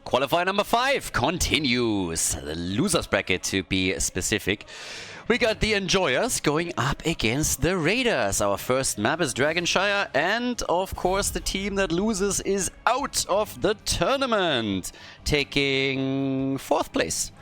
Qualifier number 5 continues. The losers bracket, to be specific. We got the Enjoyers going up against the Raiders. Our first map is Dragonshire, and of course the team that loses is out of the tournament, taking 4th place.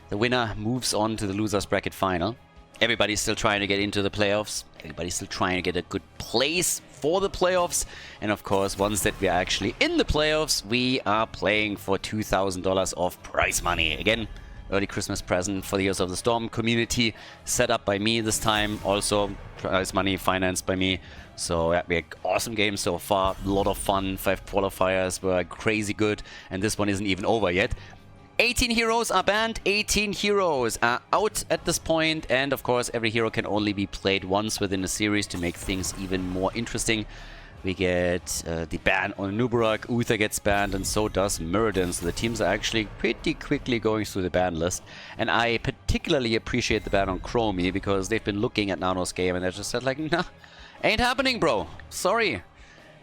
The winner moves on to the losers bracket final. Everybody's still trying to get into the playoffs. Everybody's still trying to get a good place for the playoffs. And of course, once that we are actually in the playoffs, we are playing for $2,000 of prize money. Again, early Christmas present for the Heroes of the Storm community, set up by me this time. Also, prize money financed by me. So yeah, we had an awesome game so far. A lot of fun. 5 qualifiers were crazy good. And this one isn't even over yet. 18 heroes are banned, 18 heroes are out at this point, and of course every hero can only be played once within a series to make things even more interesting. We get the ban on Nubarak, Uther gets banned, and so does Muradin, so the teams are actually pretty quickly going through the ban list. And I particularly appreciate the ban on Chromie, because they've been looking at Nano's game and they just said like, nah, ain't happening bro, sorry.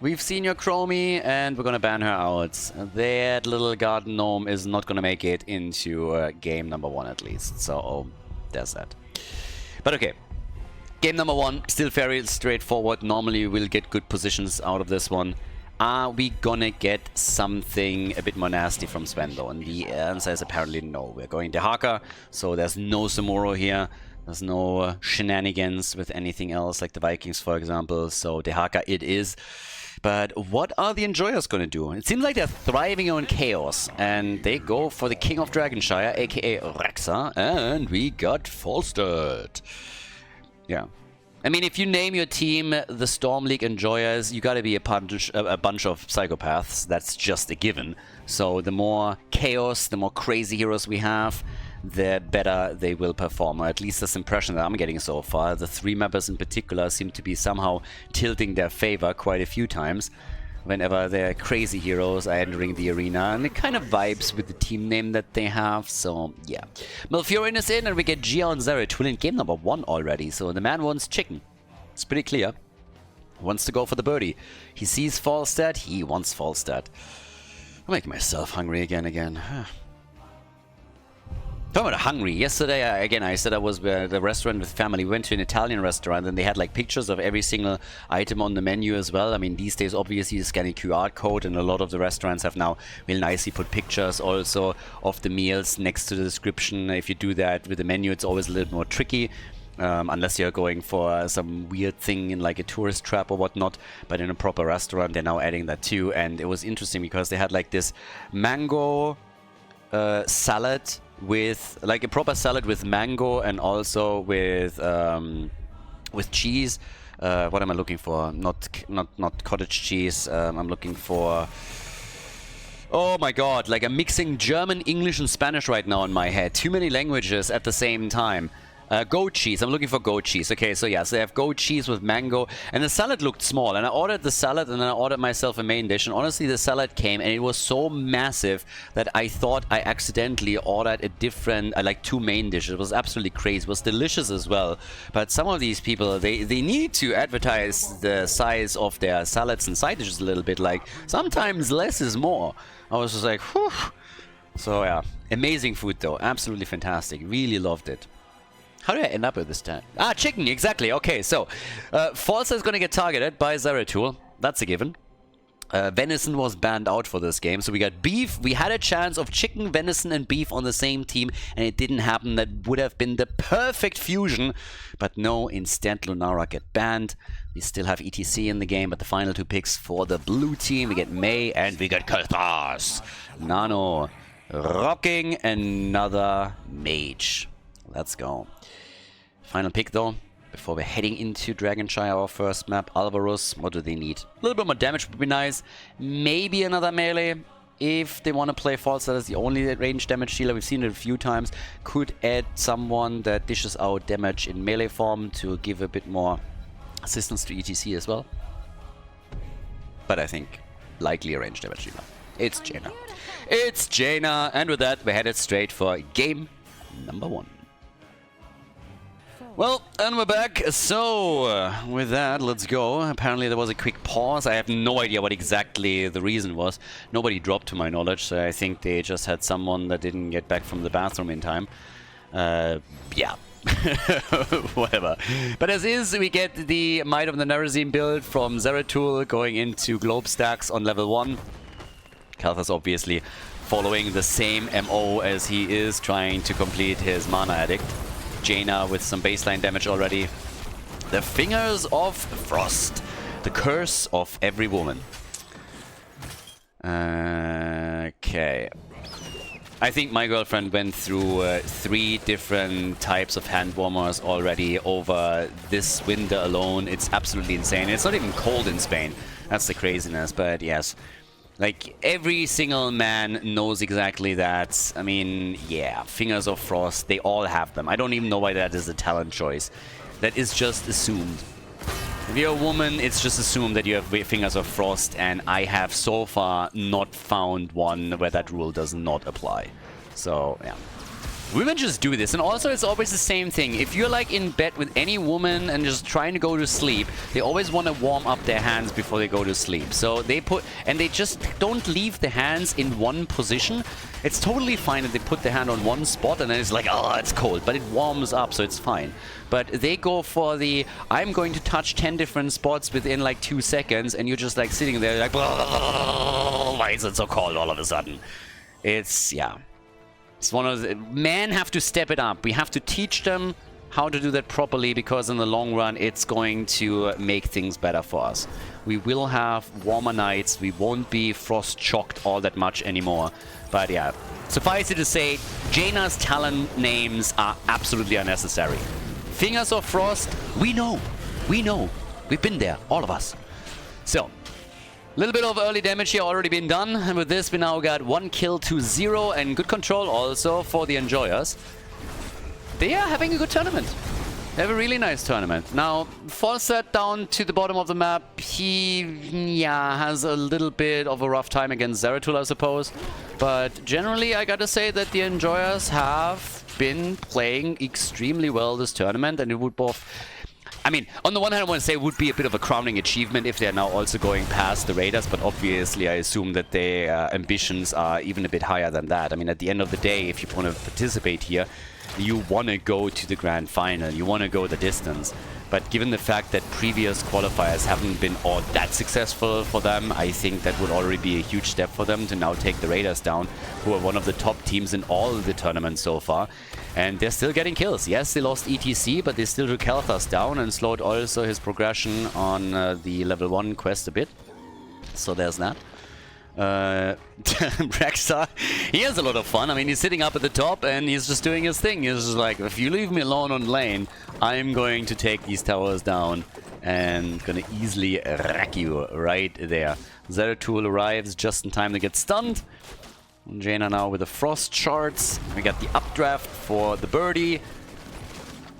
We've seen your Chromie, and we're gonna ban her out. That little garden gnome is not gonna make it into game number 1 at least. So, there's that. But okay. Game number 1, still very straightforward. Normally we'll get good positions out of this one. Are we gonna get something a bit more nasty from Sven though? And the answer is apparently no. We're going to Haka, so there's no Samuro here. There's no shenanigans with anything else, like the Vikings, for example. So Dehaka it is. But what are the Enjoyers going to do? It seems like they're thriving on chaos. And they go for the King of Dragonshire, aka Rexa. And we got Falstad. Yeah. I mean, if you name your team the Storm League Enjoyers, you gotta be a bunch of psychopaths. That's just a given. So the more chaos, the more crazy heroes we have, the better they will perform, or at least this impression that I'm getting so far. The 3 mappers in particular seem to be somehow tilting their favor quite a few times whenever their crazy heroes are entering the arena, and it kind of vibes with the team name that they have, so yeah. Malfurion is in, and we get Gia and Zeratul in game number 1 already, so the man wants chicken. It's pretty clear. Wants to go for the birdie. He sees Falstad, he wants Falstad. I'm making myself hungry again. Talking about hungry, yesterday, again, I said I was at the restaurant with family. We went to an Italian restaurant and they had like pictures of every single item on the menu as well. I mean, these days, obviously, you scan a QR code, and a lot of the restaurants have now really nicely put pictures also of the meals next to the description. If you do that with the menu, it's always a little more tricky. Unless you're going for some weird thing in like a tourist trap or whatnot. But in a proper restaurant, they're now adding that too. And it was interesting because they had like this mango salad with like a proper salad with mango and also with cheese. What am I looking for? Not cottage cheese. I'm looking for, oh my god, like I'm mixing German, English and Spanish right now in my head. Too many languages at the same time. Goat cheese. I'm looking for goat cheese. Okay, so yeah, so they have goat cheese with mango, and the salad looked small, and I ordered the salad, and then I ordered myself a main dish, and honestly the salad came, and it was so massive that I thought I accidentally ordered a different, like 2 main dishes. It was absolutely crazy. It was delicious as well, but some of these people, they need to advertise the size of their salads and side dishes a little bit, like sometimes less is more. I was just like, whew. So yeah, amazing food though, absolutely fantastic, really loved it. How did I end up with this time? Ah, chicken, exactly. Okay, so Falsa is going to get targeted by Zeratul. That's a given. Venison was banned out for this game, so we got beef. We had a chance of chicken, venison and beef on the same team, and it didn't happen. That would have been the perfect fusion, but no, instead Lunara get banned. We still have ETC in the game, but the final 2 picks for the blue team, we get May and we got Khaldor. Nano rocking another mage. Let's go. Final pick though, before we're heading into Dragonshire, our first map. Alvaros, what do they need? A little bit more damage would be nice. Maybe another melee. If they want to play Falstad as the only range damage dealer, we've seen it a few times. Could add someone that dishes out damage in melee form to give a bit more assistance to ETC as well. But I think likely a range damage dealer. It's Jaina. It's Jaina, and with that we're headed straight for game number 1. 4, Well, and we're back. So, with that, let's go. Apparently there was a quick pause. I have no idea what exactly the reason was. Nobody dropped to my knowledge, so I think they just had someone that didn't get back from the bathroom in time. Yeah. Whatever. But as is, we get the Might of the Nerazim build from Zeratul going into Globe Stacks on level 1. Khaldor's obviously following the same MO as he is, trying to complete his Mana Addict. Jaina with some baseline damage already. The Fingers of Frost. The curse of every woman. Okay. I think my girlfriend went through 3 different types of hand warmers already over this winter alone. It's absolutely insane. It's not even cold in Spain. That's the craziness, but yes. Like, every single man knows exactly that. I mean, yeah, Fingers of Frost, they all have them. I don't even know why that is a talent choice. That is just assumed. If you're a woman, it's just assumed that you have Fingers of Frost, and I have so far not found one where that rule does not apply. So, yeah. Women just do this, and also it's always the same thing. If you're like in bed with any woman and just trying to go to sleep, they always want to warm up their hands before they go to sleep. So they they just don't leave the hands in one position. It's totally fine if they put the hand on one spot and then it's like, oh, it's cold, but it warms up, so it's fine. But they go for the, I'm going to touch 10 different spots within like 2 seconds, and you're just like sitting there like, why is it so cold all of a sudden? It's, yeah. It's one of the... Men have to step it up. We have to teach them how to do that properly, because in the long run, it's going to make things better for us. We will have warmer nights. We won't be frost-shocked all that much anymore. But yeah, suffice it to say, Jaina's talent names are absolutely unnecessary. Fingers of Frost, we know. We know. We've been there, all of us. So... a little bit of early damage here already been done, and with this we now got 1 kill to 0, and good control also for the Enjoyers. They are having a good tournament. They have a really nice tournament. Now, Falset down to the bottom of the map, he, yeah, has a little bit of a rough time against Zeratul, I suppose. But generally, I gotta say that the Enjoyers have been playing extremely well this tournament, and it would both... I mean, on the one hand, I want to say it would be a bit of a crowning achievement if they're now also going past the Raiders, but obviously I assume that their ambitions are even a bit higher than that. I mean, at the end of the day, if you want to participate here, you want to go to the grand final, you want to go the distance. But given the fact that previous qualifiers haven't been all that successful for them, I think that would already be a huge step for them to now take the Raiders down, who are one of the top teams in all the tournaments so far. And they're still getting kills. Yes, they lost ETC, but they still took Khaldor down and slowed also his progression on the level 1 quest a bit. So there's that. Rexar, he has a lot of fun. I mean, he's sitting up at the top and he's just doing his thing. He's just like, if you leave me alone on lane, I'm going to take these towers down and gonna easily wreck you right there. Zeratul arrives just in time to get stunned. Jaina now with the frost shards. We got the updraft for the birdie.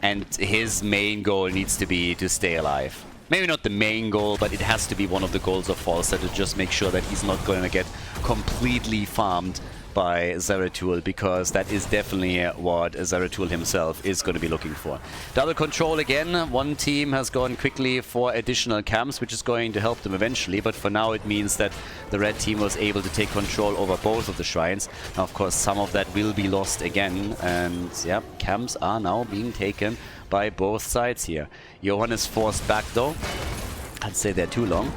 And his main goal needs to be to stay alive. Maybe not the main goal, but it has to be one of the goals of Falset, to just make sure that he's not going to get completely farmed by Zeratul, because that is definitely what Zeratul himself is going to be looking for. Double control again. One team has gone quickly for additional camps, which is going to help them eventually, but for now it means that the red team was able to take control over both of the shrines. Now, of course, some of that will be lost again, and yeah, camps are now being taken by both sides here. Johan is forced back though. I'd say they're too long.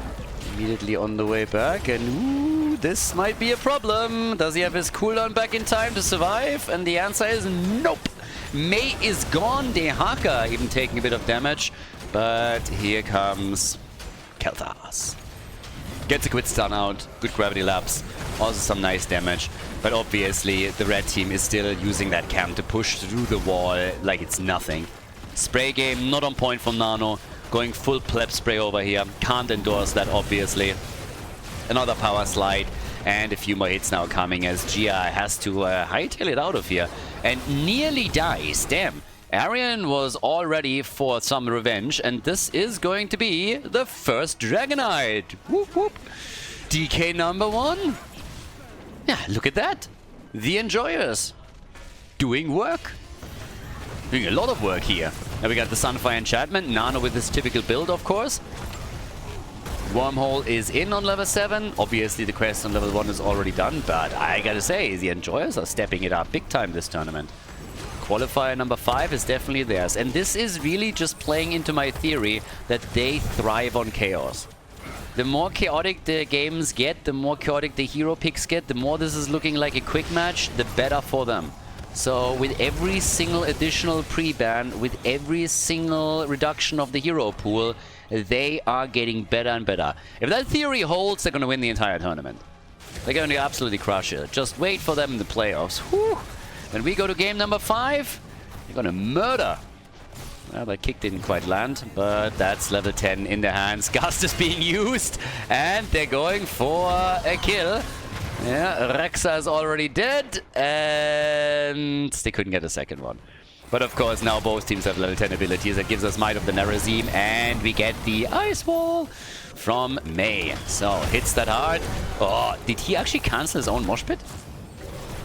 Immediately on the way back, and ooh, this might be a problem. Does he have his cooldown back in time to survive? And the answer is nope. Mei is gone. Dehaka even taking a bit of damage. But here comes Khaldor. Gets a quick stun out. Good gravity lapse. Also some nice damage. But obviously the red team is still using that camp to push through the wall like it's nothing. Spray game not on point from Nano. Going full pleb spray over here. Can't endorse that, obviously. Another power slide. And a few more hits now coming as Gia has to hightail it out of here. And nearly dies. Damn. Arian was all ready for some revenge. And this is going to be the first Dragonite. Whoop whoop. DK number 1. Yeah, look at that. The Enjoyers. Doing work. doing a lot of work here. Now we got the Sunfire Enchantment, Nano with his typical build, of course. Wormhole is in on level 7. Obviously, the quest on level 1 is already done, but I gotta say, the Enjoyers are stepping it up big time this tournament. Qualifier number 5 is definitely theirs. And this is really just playing into my theory that they thrive on chaos. The more chaotic the games get, the more chaotic the hero picks get, the more this is looking like a quick match, the better for them. So with every single additional pre-ban, with every single reduction of the hero pool, they are getting better and better. If that theory holds, they're going to win the entire tournament. They're going to absolutely crush it. Just wait for them in the playoffs. Whew. When we go to game number 5, they're going to murder. Well, that kick didn't quite land, but that's level 10 in their hands. Gust is being used, and they're going for a kill. Yeah, Rexa is already dead, and they couldn't get a second one. But of course, now both teams have level 10 abilities. That gives us Might of the Nerazim, and we get the Ice Wall from Mei. So, hits that hard. Oh, did he actually cancel his own mosh pit?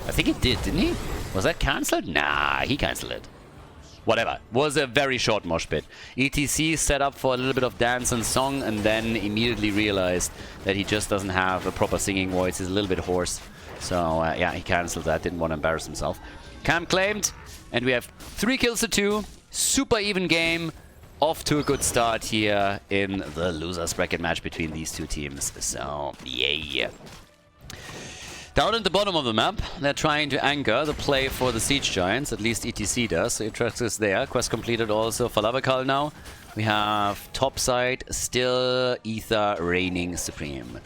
I think he did, didn't he? Was that cancelled? Nah, he cancelled it. Whatever. Was a very short mosh pit. ETC set up for a little bit of dance and song, and then immediately realized that he just doesn't have a proper singing voice. He's a little bit hoarse. So, yeah, he cancelled that. Didn't want to embarrass himself. Cam claimed, and we have 3 kills to 2. Super even game. Off to a good start here in the losers bracket match between these two teams. So, yeah. Down at the bottom of the map, they're trying to anchor the play for the Siege Giants. At least ETC does. So Atrax is there. Quest completed also for Lavakal now. We have topside, still Ether reigning supreme.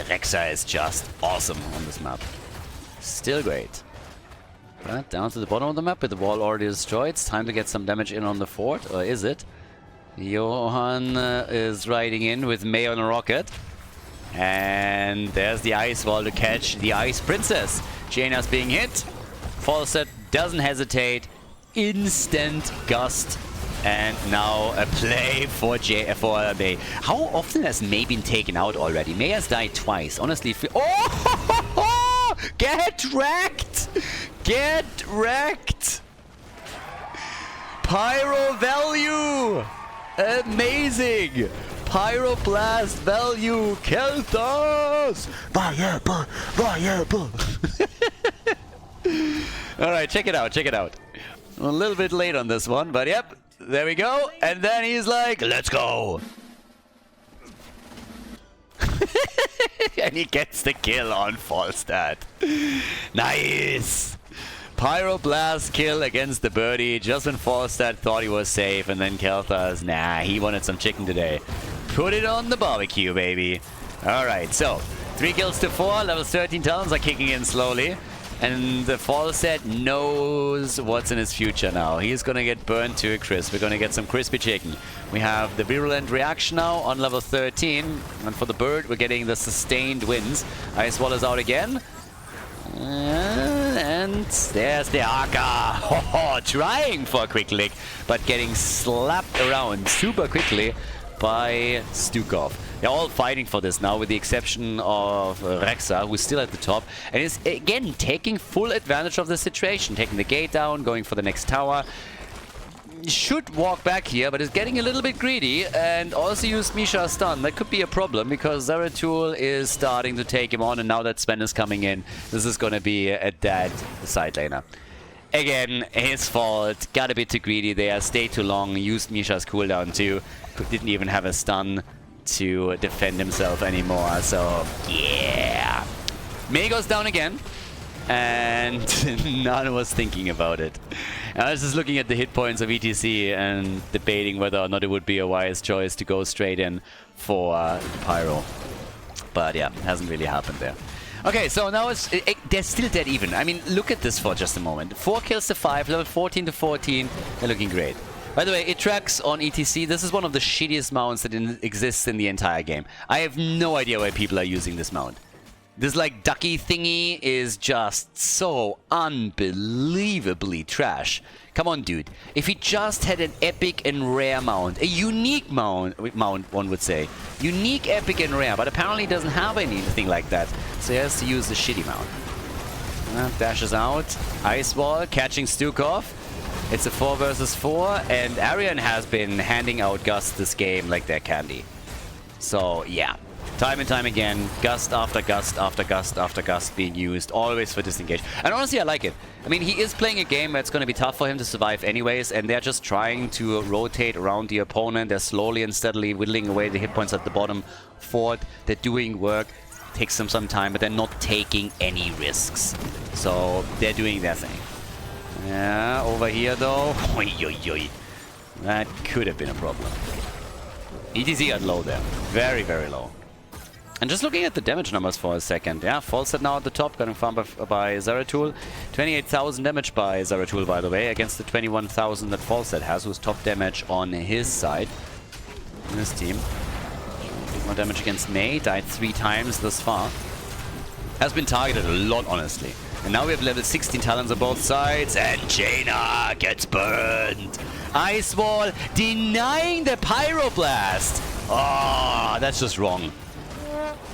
Rexa is just awesome on this map. Still great. But down to the bottom of the map with the wall already destroyed. It's time to get some damage in on the fort. Or is it? Johan is riding in with May on a rocket. And there's the Ice Wall to catch the Ice Princess. Jaina's being hit. Falset doesn't hesitate. Instant Gust. And now a play for May. How often has May been taken out already? May has died twice. Honestly, oh! Get wrecked! Get wrecked! Pyro value! Amazing! Pyroblast value! Khaldor! Viable! Alright, check it out, check it out. A little bit late on this one, but yep, there we go. And then he's like, let's go! And he gets the kill on Falstad. Nice! Pyroblast kill against the birdie just when Falstad thought he was safe, and then Khaldor's, nah, he wanted some chicken today. Put it on the barbecue, baby. Alright, so 3 kills to 4, level 13 talents are kicking in slowly. And the Falstad knows what's in his future now. He's gonna get burned to a crisp. We're gonna get some crispy chicken. We have the Virulent Reaction now on level 13. And for the bird, we're getting the sustained wins. Ice Wall is out again. And there's the Arca. Trying for a quick lick, but getting slapped around super quickly by Stukov. They're all fighting for this now, with the exception of Rexa, who's still at the top, and is again taking full advantage of the situation, taking the gate down, going for the next tower. Should walk back here, but is getting a little bit greedy, and also used Misha's stun. That could be a problem, because Zeratul is starting to take him on, and now that Sven is coming in, this is going to be a dead side laner. Again, his fault. Got a bit too greedy there, stayed too long, used Misha's cooldown too. Didn't even have a stun to defend himself anymore, so yeah. May goes down again, and none was thinking about it. I was just looking at the hit points of ETC and debating whether or not it would be a wise choice to go straight in for Pyro. But yeah, hasn't really happened there. Okay, so now they're still dead even. I mean, look at this for just a moment. 4 kills to 5, level 14 to 14. They're looking great. By the way, Atrax on ETC, this is one of the shittiest mounts that exists in the entire game. I have no idea why people are using this mount. This like ducky thingy is just so unbelievably trash. Come on, dude. If he just had an epic and rare mount, a unique mount one would say. Unique, epic and rare, but apparently he doesn't have anything like that. So he has to use the shitty mount. Dashes out. Ice Wall, catching Stukov. It's a 4 versus 4, and Arian has been handing out Gust this game like they're candy. So, yeah. Time and time again, Gust after Gust after Gust after Gust being used, always for disengage. And honestly, I like it. I mean, he is playing a game that's going to be tough for him to survive anyways, and they're just trying to rotate around the opponent. They're slowly and steadily whittling away the hit points at the bottom fort. They're doing work. Takes them some time, but they're not taking any risks. So, they're doing their thing. Yeah, over here though. Oi, oi, oi. That could have been a problem. ETC got low there. Very, very low. And just looking at the damage numbers for a second. Yeah, Falstad now at the top, getting farmed by Zeratul. 28,000 damage by Zeratul, by the way, against the 21,000 that Falstad has, who's top damage on his side. In his team. More damage against Mei, died 3 times thus far. Has been targeted a lot, honestly. And now we have level 16 talents on both sides, and Jaina gets burned. Ice Wall denying the Pyroblast. Oh, that's just wrong.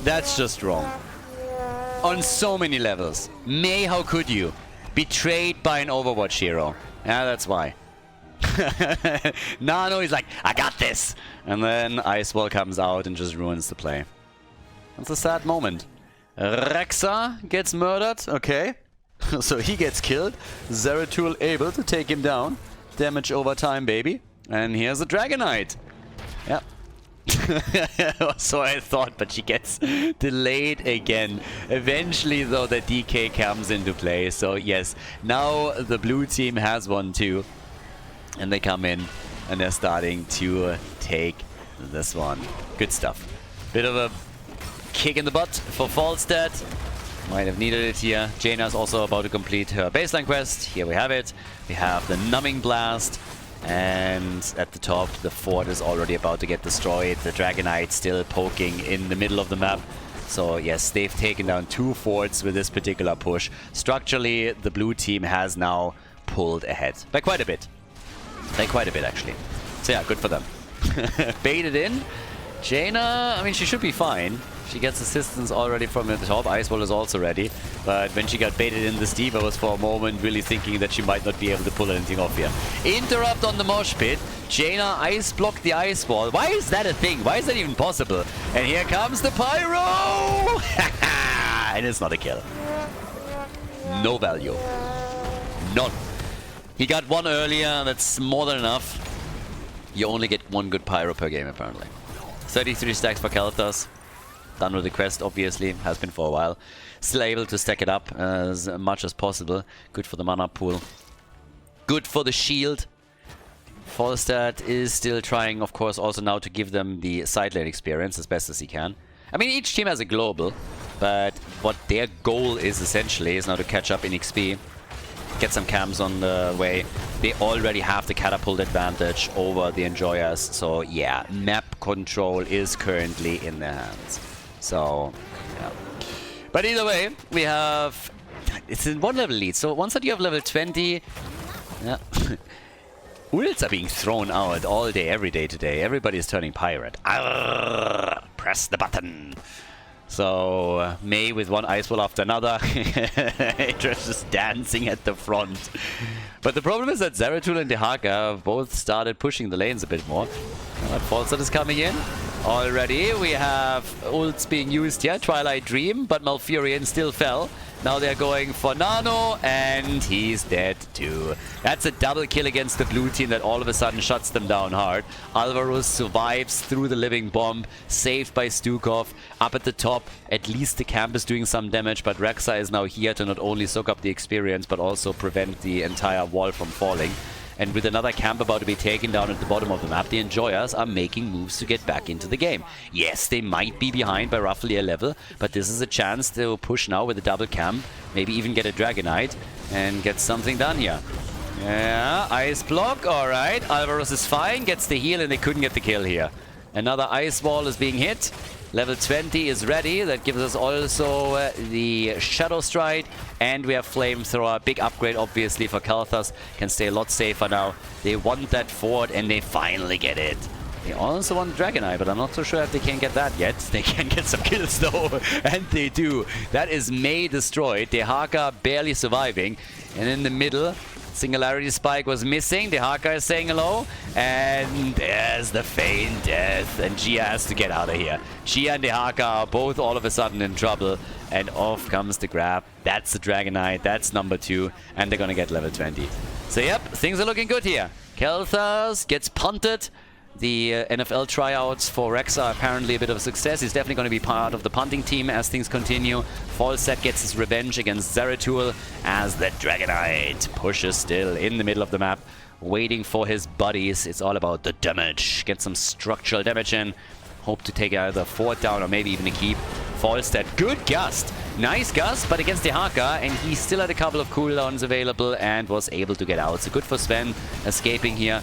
That's just wrong. On so many levels. Mei, how could you? Betrayed by an Overwatch hero. Yeah, that's why. Nano is like, I got this! And then Ice Wall comes out and just ruins the play. That's a sad moment. Rexa gets murdered, okay. So he gets killed. Zeratul able to take him down. Damage over time, baby. And here's a Dragonite. Yep. So I thought, but she gets delayed again. Eventually, though, the DK comes into play. So yes, now the blue team has one too. And they come in and they're starting to take this one. Good stuff. Bit of a kick in the butt for Falstad. Might have needed it here. Jaina's also about to complete her baseline quest. Here we have it. We have the Numbing Blast. And at the top, the fort is already about to get destroyed. The Dragonite still poking in the middle of the map. So yes, they've taken down 2 forts with this particular push. Structurally, the blue team has now pulled ahead. By quite a bit. By quite a bit, actually. So yeah, good for them. Baited in. Jaina, I mean, she should be fine. She gets assistance already from the top. Icewall is also ready. But when she got baited in, this D.Va was for a moment really thinking that she might not be able to pull anything off here. Interrupt on the mosh pit. Jaina ice blocked the ice wall. Why is that a thing? Why is that even possible? And here comes the pyro! And it's not a kill. No value. None. He got one earlier. That's more than enough. You only get 1 good pyro per game, apparently. 33 stacks for Khaldor. Done with the quest, obviously. Has been for a while. Still able to stack it up as much as possible. Good for the mana pool. Good for the shield. Falstad is still trying, of course, also now to give them the side lane experience as best as he can. I mean, each team has a global, but what their goal is essentially is now to catch up in XP. Get some camps on the way. They already have the catapult advantage over the Enjoyers. So yeah, map control is currently in their hands. So, yeah. But either way, we have... It's in 1 level lead. So once that you have level 20... Yeah. Ults are being thrown out all day, every day today. Everybody is turning pirate. Arrgh, press the button. So, Mei with one ice wall after another. Just dancing at the front. But the problem is that Zeratul and Dehaka have both started pushing the lanes a bit more. Falstad is coming in. Already, we have ults being used here. Twilight Dream, but Malfurion still fell. Now they're going for Nano, and he's dead too. That's a double kill against the blue team that all of a sudden shuts them down hard. Alvarez survives through the living bomb, saved by Stukov. Up at the top, at least the camp is doing some damage, but Rexa is now here to not only soak up the experience, but also prevent the entire wall from falling. And with another camp about to be taken down at the bottom of the map, the Enjoyers are making moves to get back into the game. Yes, they might be behind by roughly a level, but this is a chance to push now with a double camp, maybe even get a Dragonite, and get something done here. Yeah, ice block, alright. Alvarez is fine, gets the heal, and they couldn't get the kill here. Another ice wall is being hit. Level 20 is ready. That gives us also the Shadow Strike. And we have Flamethrower. Big upgrade, obviously, for Khaldor. Can stay a lot safer now. They want that fort, and they finally get it. They also want Dragonite, but I'm not so sure if they can get that yet. They can get some kills, though. And they do. That is Mei destroyed. Dehaka barely surviving. And in the middle, Singularity Spike was missing. Dehaka is saying hello. And there's the feign death. And Gia has to get out of here. Gia and Dehaka are both all of a sudden in trouble. And off comes the grab. That's the Dragonite. That's number 2. And they're going to get level 20. So yep, things are looking good here. Khaldor gets punted. The NFL tryouts for Rex are apparently a bit of a success. He's definitely going to be part of the punting team as things continue. Falset gets his revenge against Zeratul as the Dragonite pushes still in the middle of the map, waiting for his buddies. It's all about the damage. Get some structural damage in. Hope to take either 4 down or maybe even a keep. Falset, good gust. Nice gust, but against Dehaka, and he still had a couple of cooldowns available and was able to get out. So good for Sven, escaping here.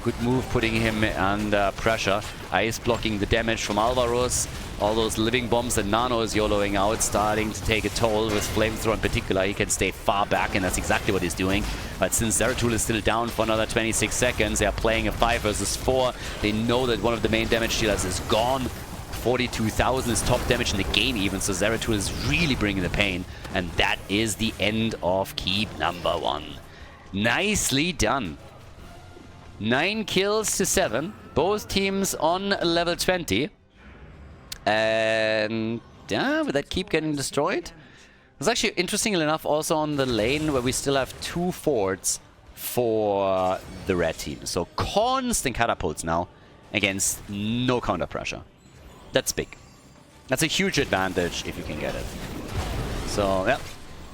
Good move, putting him under pressure. Ice blocking the damage from Alvaros. All those living bombs that Nano is YOLOing out, starting to take a toll with Flamethrower in particular. He can stay far back, and that's exactly what he's doing. But since Zeratul is still down for another 26 seconds, they are playing a 5 versus 4. They know that one of the main damage dealers is gone. 42,000 is top damage in the game even, so Zeratul is really bringing the pain. And that is the end of keep number 1. Nicely done. 9 kills to 7. Both teams on level 20. And yeah, with that keep getting destroyed. It's actually, interestingly enough, also on the lane where we still have 2 forts for the red team. So constant catapults now against no counter pressure. That's big. That's a huge advantage if you can get it. So yeah,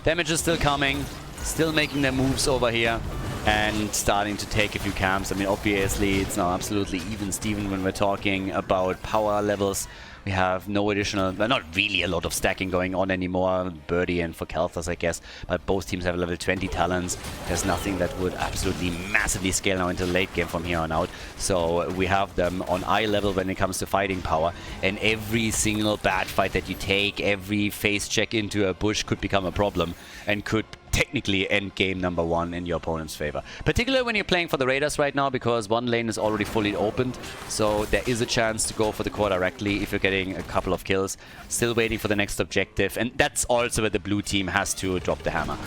damage is still coming. Still making their moves over here. And starting to take a few camps. I mean, obviously, it's now absolutely even Steven when we're talking about power levels. We have no additional, well, not really a lot of stacking going on anymore. Birdie and for Khaldor, I guess. But both teams have level 20 talents. There's nothing that would absolutely massively scale now into the late game from here on out. So we have them on eye level when it comes to fighting power. And every single bad fight that you take, every face check into a bush could become a problem and could technically end game number 1 in your opponent's favor. Particularly when you're playing for the Raiders right now, because one lane is already fully opened. So there is a chance to go for the core directly if you're getting a couple of kills. Still waiting for the next objective. And that's also where the blue team has to drop the hammer.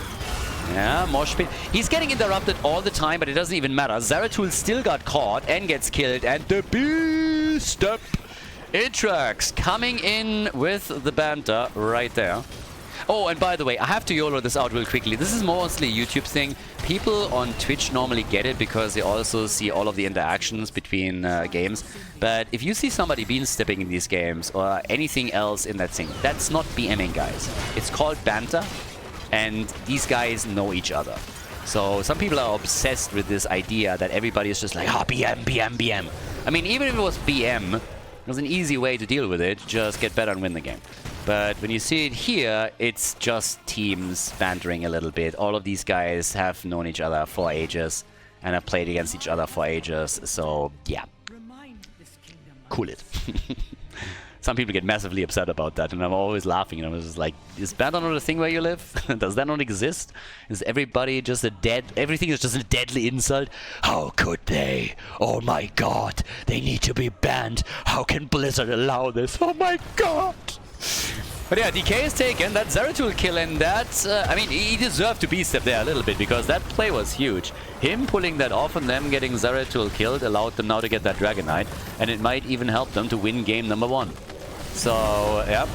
Yeah, Moshpit. He's getting interrupted all the time, but it doesn't even matter. Zeratul still got caught and gets killed. And the beast step. Itrax coming in with the banter right there. Oh, and by the way, I have to YOLO this out real quickly. This is mostly a YouTube thing. People on Twitch normally get it because they also see all of the interactions between games. But if you see somebody bean stepping in these games or anything else in that thing, that's not BMing, guys. It's called banter, and these guys know each other. So some people are obsessed with this idea that everybody is just like, ah, BM, BM, BM. I mean, even if it was BM, there's an easy way to deal with it. Just get better and win the game. But when you see it here, it's just teams bantering a little bit. All of these guys have known each other for ages and have played against each other for ages. So, yeah. Cool it. Some people get massively upset about that, and I'm always laughing. And I'm just like, is banter not a thing where you live? Does that not exist? Is everybody just a dead... Everything is just a deadly insult? How could they? Oh my god. They need to be banned. How can Blizzard allow this? Oh my god. But yeah, DK is taken. That Zeratul kill, and that... I mean, he deserved to be stepped there a little bit, because that play was huge. Him pulling that off and them getting Zeratul killed allowed them now to get that Dragonite, and it might even help them to win game number 1. So, yeah.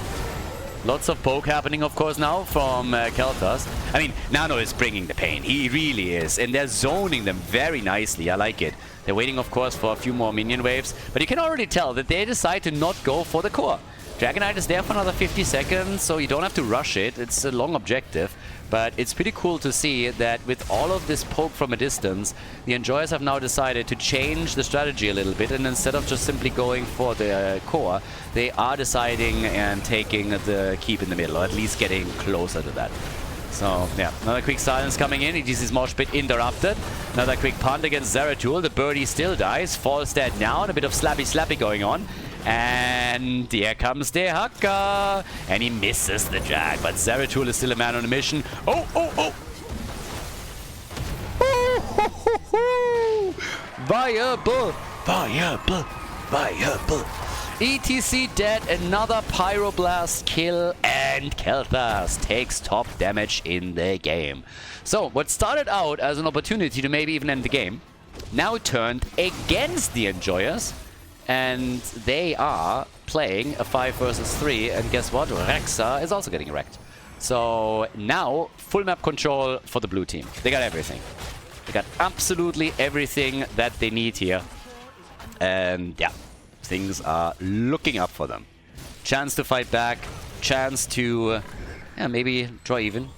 Lots of poke happening, of course, now from Khaldor. I mean, Nano is bringing the pain. He really is. And they're zoning them very nicely. I like it. They're waiting, of course, for a few more minion waves. But you can already tell that they decide to not go for the core. Dragonite is there for another 50 seconds, so you don't have to rush it. It's a long objective. But it's pretty cool to see that with all of this poke from a distance, the Enjoyers have now decided to change the strategy a little bit, and instead of just simply going for the core, they are deciding and taking the keep in the middle, or at least getting closer to that. So, yeah, another quick silence coming in. It is Moshpit interrupted. Another quick punt against Zeratul. The birdie still dies, falls dead down. A bit of slappy going on. And here comes Dehaka. And he misses the drag. But Zeratul is still a man on a mission. Oh, oh, oh! Viable! Viable! Viable! ETC dead, another Pyroblast kill, and Khaldor takes top damage in the game. So, what started out as an opportunity to maybe even end the game, now turned against the Enjoyers, and they are playing a 5 versus 3, and guess what? Rexa is also getting wrecked. So, now, full map control for the blue team. They got everything. They got absolutely everything that they need here. And yeah, things are looking up for them. Chance to fight back, chance to maybe draw even.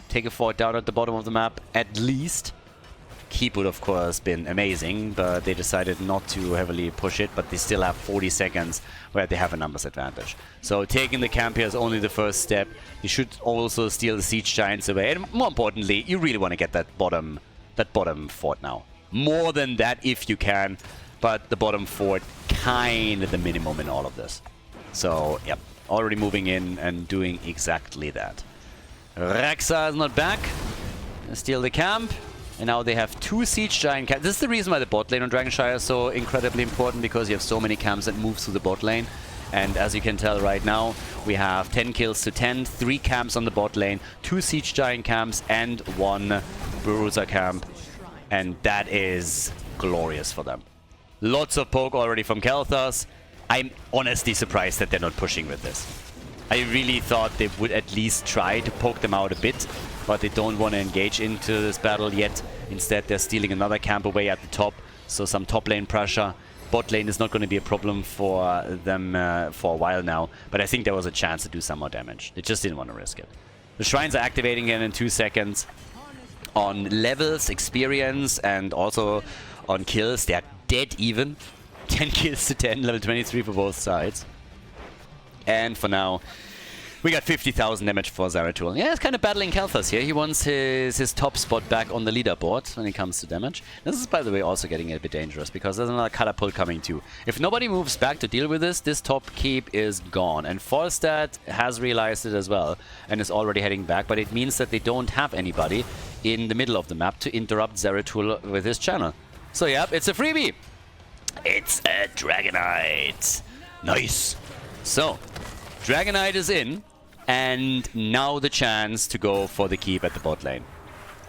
Take a fort down at the bottom of the map, at least. Keep would, of course, been amazing, but they decided not to heavily push it, but they still have 40 seconds where they have a numbers advantage. So taking the camp here is only the first step. You should also steal the Siege Giants away, and more importantly, you really want to get that bottom fort now. More than that if you can, but the bottom fort kind of the minimum in all of this. So, yep, already moving in and doing exactly that. Rexa is not back. Steal the camp. And now they have 2 Siege Giant camps. This is the reason why the bot lane on Dragonshire is so incredibly important, because you have so many camps that move through the bot lane. And as you can tell right now, we have 10 kills to 10, 3 camps on the bot lane, 2 Siege Giant camps, and 1 Bruiser camp. And that is glorious for them. Lots of poke already from Khaldor. I'm honestly surprised that they're not pushing with this. I really thought they would at least try to poke them out a bit, but they don't want to engage into this battle yet. Instead, they're stealing another camp away at the top, so some top lane pressure. Bot lane is not going to be a problem for them for a while now, but I think there was a chance to do some more damage. They just didn't want to risk it. The shrines are activating again in 2 seconds. On levels, experience, and also on kills, they're dead even. 10 kills to 10, level 23 for both sides. And for now, we got 50,000 damage for Zeratul. Yeah, it's kind of battling Khaldor here. He wants his top spot back on the leaderboard when it comes to damage. This is, by the way, also getting a bit dangerous, because there's another catapult coming too. If nobody moves back to deal with this top keep is gone. And Falstad has realized it as well and is already heading back, but it means that they don't have anybody in the middle of the map to interrupt Zeratul with his channel. So yeah, it's a freebie. It's a Dragonite. Nice. So, Dragonite is in, and now the chance to go for the keep at the bot lane.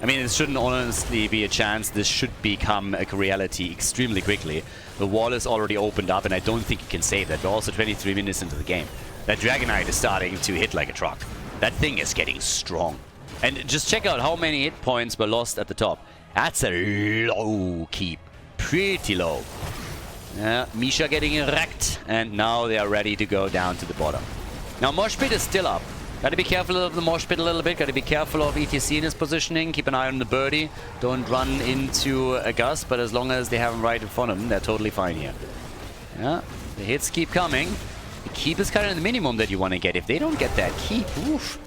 I mean, it shouldn't honestly be a chance. This should become a reality extremely quickly. The wall is already opened up, and I don't think you can save that. We're also 23 minutes into the game. That Dragonite is starting to hit like a truck. That thing is getting strong. And just check out how many hit points were lost at the top. That's a low keep. Pretty low. Yeah, Misha getting wrecked, and now they are ready to go down to the bottom. Now Mosh Pit is still up. Gotta be careful of the Mosh Pit a little bit, gotta be careful of ETC in his positioning, keep an eye on the birdie, don't run into a gust, but as long as they have him right in front of them, they're totally fine here. Yeah, the hits keep coming. The keep is kind of the minimum that you want to get. If they don't get that keep, oof.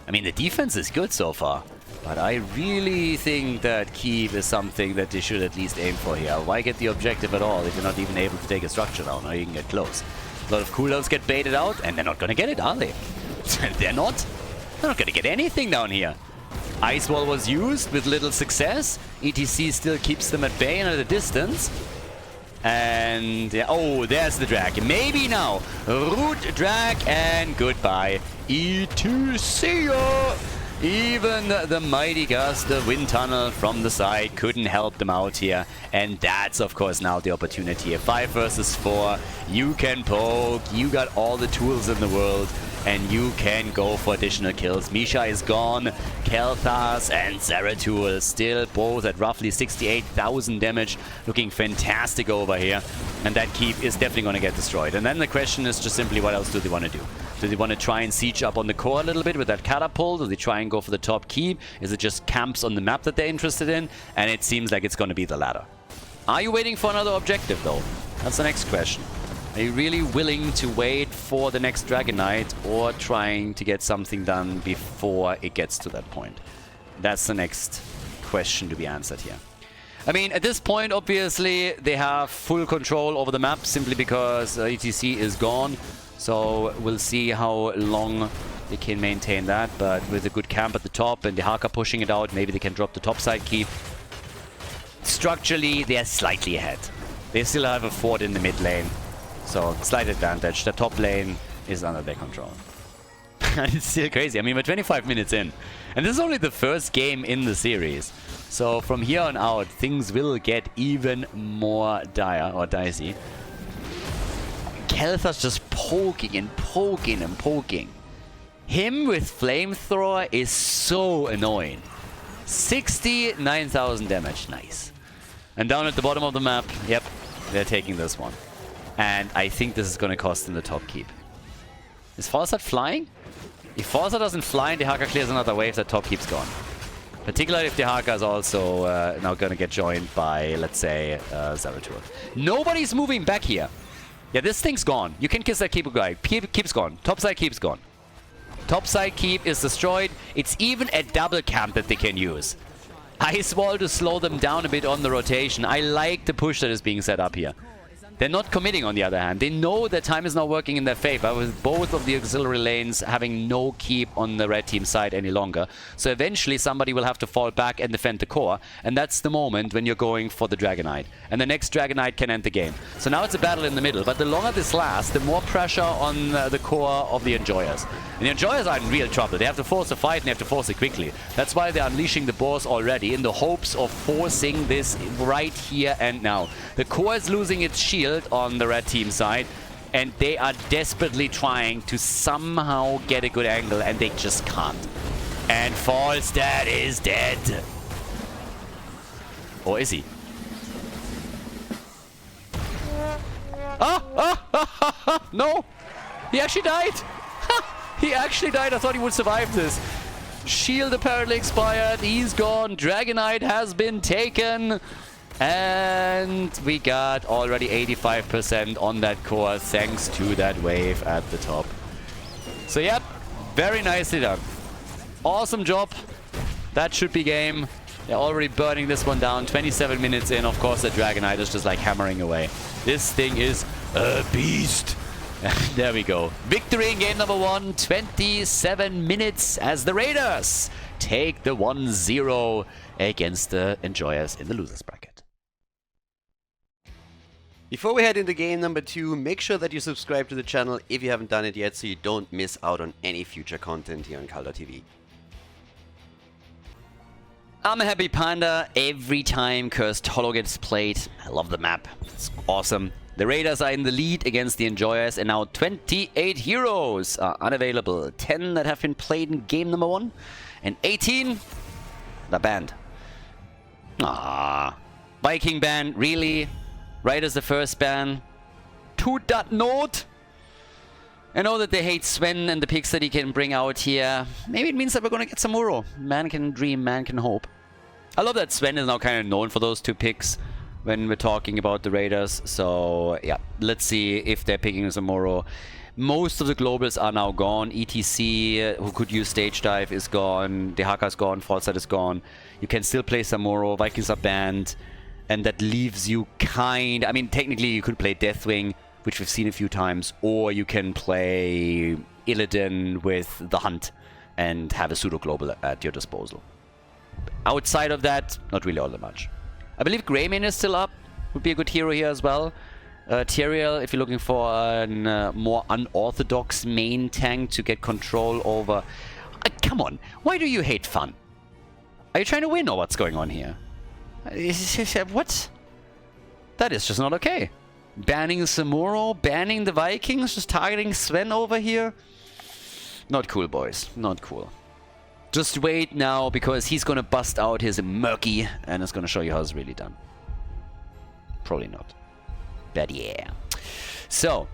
I mean, the defense is good so far. But I really think that keep is something that they should at least aim for here. Why get the objective at all if you're not even able to take a structure down or you can get close? A lot of cooldowns get baited out, and they're not going to get it, are they? They're not. They're not going to get anything down here. Ice Wall was used with little success. ETC still keeps them at bay and at a distance. And yeah, oh, there's the drag. Maybe now. Root drag and goodbye. ETC. Even the mighty gust, the wind tunnel from the side couldn't help them out here. And that's, of course, now the opportunity. A 5 versus 4. You can poke. You got all the tools in the world. And you can go for additional kills. Misha is gone. Khaldor and Zeratul still both at roughly 68,000 damage. Looking fantastic over here. And that keep is definitely going to get destroyed. And then the question is just simply, what else do they want to do? Do they want to try and siege up on the core a little bit with that catapult? Do they try and go for the top keep? Is it just camps on the map that they're interested in? And it seems like it's going to be the latter. Are you waiting for another objective, though? That's the next question. Are you really willing to wait for the next Dragonite, or trying to get something done before it gets to that point? That's the next question to be answered here. I mean, at this point, obviously, they have full control over the map simply because ETC is gone. So we'll see how long they can maintain that. But with a good camp at the top and the Haka pushing it out, maybe they can drop the topside keep. Structurally, they are slightly ahead. They still have a fort in the mid lane. So, slight advantage. The top lane is under their control. It's still crazy. I mean, we're 25 minutes in. And this is only the first game in the series. So, from here on out, things will get even more dire or dicey. Khaldor's just poking and poking and poking. Him with Flamethrower is so annoying. 69,000 damage. Nice. And down at the bottom of the map, yep, they're taking this one. And I think this is going to cost them the top keep. Is Falstad flying? If Falstad doesn't fly and Dehaka clears another wave, that top keep's gone. Particularly if Dehaka is also now going to get joined by, let's say, Zeratul. Nobody's moving back here. Yeah, this thing's gone. You can kiss that keep guy. Keep's gone. Topside keep's gone. Topside keep is destroyed. It's even a double camp that they can use. Ice Wall to slow them down a bit on the rotation. I like the push that is being set up here. They're not committing, on the other hand. They know that time is not working in their favor, with both of the auxiliary lanes having no keep on the red team side any longer. So eventually somebody will have to fall back and defend the core, and that's the moment when you're going for the Dragonite. And the next Dragonite can end the game. So now it's a battle in the middle, but the longer this lasts, the more pressure on the core of the Enjoyers. And the Enjoyers are in real trouble. They have to force a fight and they have to force it quickly. That's why they're unleashing the boars already, in the hopes of forcing this right here and now. The core is losing its shield on the red team side, and they are desperately trying to somehow get a good angle, and they just can't. And Falstad is dead. Or is he? No! He actually died! He actually died. I thought he would survive this. Shield apparently expired. He's gone. Dragonite has been taken. And we got already 85% on that core thanks to that wave at the top. So yep, very nicely done. Awesome job. That should be game. They're already burning this one down. 27 minutes in. Of course, the Dragonite is just like hammering away. This thing is a beast. There we go. Victory in game number 1. 27 minutes as the Raiders take the 1-0 against the Enjoyers in the losers bracket. Before we head into game number 2, make sure that you subscribe to the channel if you haven't done it yet so you don't miss out on any future content here on Khaldor TV. I'm a happy panda every time Cursed Hollow gets played. I love the map. It's awesome. The Raiders are in the lead against the Enjoyers, and now 28 heroes are unavailable. 10 that have been played in game number 1, and 18 are banned. Viking ban, really? Right as the first ban. To that note, I know that they hate Sven and the picks that he can bring out here. Maybe it means that we're going to get some Uro. Man can dream, man can hope. I love that Sven is now kind of known for those 2 picks when we're talking about the Raiders. So yeah, let's see if they're picking Zamoro. Most of the globals are now gone. ETC, who could use Stage Dive, is gone. Dehaka's gone. Falstad is gone. You can still play Zamoro. Vikings are banned. And that leaves you kind... I mean, technically you could play Deathwing, which we've seen a few times. Or you can play Illidan with the Hunt and have a pseudo-global at your disposal. Outside of that, not really all that much. I believe Greymane is still up. Would be a good hero here as well. Tyrael, if you're looking for a more unorthodox main tank to get control over... come on, why do you hate fun? Are you trying to win or what's going on here? What? That is just not okay. Banning Samuro, banning the Vikings, just targeting Sven over here. Not cool, boys. Not cool. Just wait now, because he's gonna bust out his Murky and it's gonna show you how it's really done. Probably not. But yeah. So,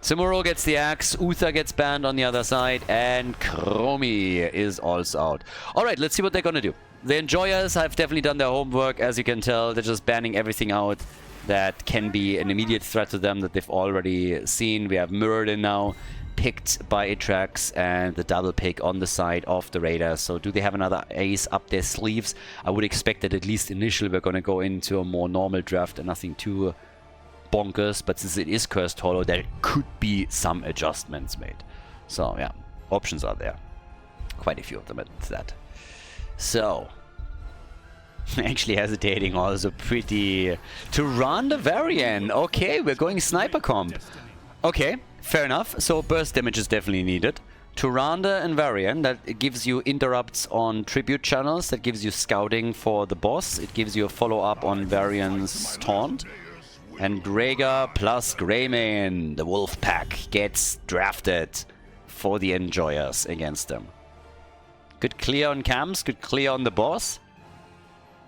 Samuro gets the axe, Uther gets banned on the other side, and Chromie is also out. Alright, let's see what they're gonna do. The Enjoyers have definitely done their homework, as you can tell. They're just banning everything out that can be an immediate threat to them that they've already seen. We have Muradin now, picked by Atrax, and the double pick on the side of the Raiders. So do they have another ace up their sleeves? I would expect that at least initially we're going to go into a more normal draft and nothing too bonkers. But since it is Cursed Hollow, there could be some adjustments made. So yeah, options are there. Quite a few of them at that. So, actually hesitating also pretty... To run the variant. Okay, we're going sniper comp. Okay, fair enough. So burst damage is definitely needed. Tyrande and Varian, that gives you interrupts on tribute channels, that gives you scouting for the boss, it gives you a follow-up on Varian's taunt. And Rhaegar plus Greymane, the Wolf Pack, gets drafted for the Enjoyers against them. Good clear on camps, good clear on the boss.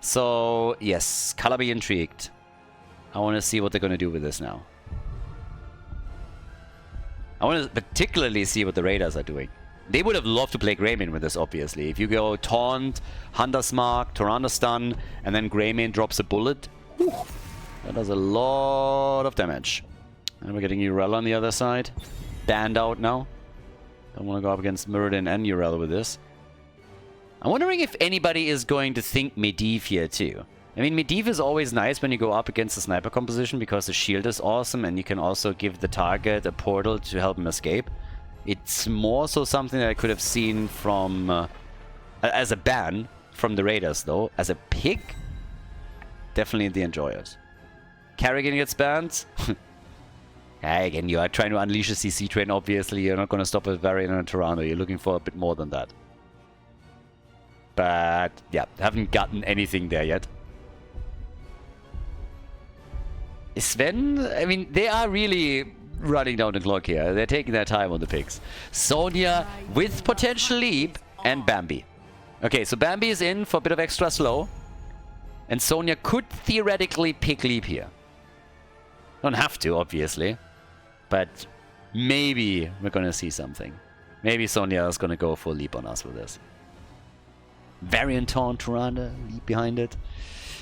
So, yes, color me intrigued. I want to see what they're going to do with this now. I want to particularly see what the Raiders are doing. They would have loved to play Greymane with this, obviously. If you go Taunt, Hunter's Mark, Tyrande Stun, and then Greymane drops a bullet, whew, that does a lot of damage. And we're getting Urel on the other side. Banned out now. Don't want to go up against Muradin and Urel with this. I'm wondering if anybody is going to think Medivh here too. I mean, Medivh is always nice when you go up against the sniper composition because the shield is awesome and you can also give the target a portal to help him escape. It's more so something that I could have seen from... as a ban from the Raiders though. As a pick, definitely the Enjoyers. Kerrigan gets banned. Again, you are trying to unleash a CC train, obviously. You're not going to stop with Varian and Tyrande. You're looking for a bit more than that. But, yeah, haven't gotten anything there yet. Sven, I mean, they are really running down the clock here. They're taking their time on the picks. Sonya with potential leap and Bambi. Okay, so Bambi is in for a bit of extra slow. And Sonya could theoretically pick leap here. Don't have to, obviously. But maybe we're going to see something. Maybe Sonya is going to go full leap on us with this. Variant Taunt, Tyrande, leap behind it.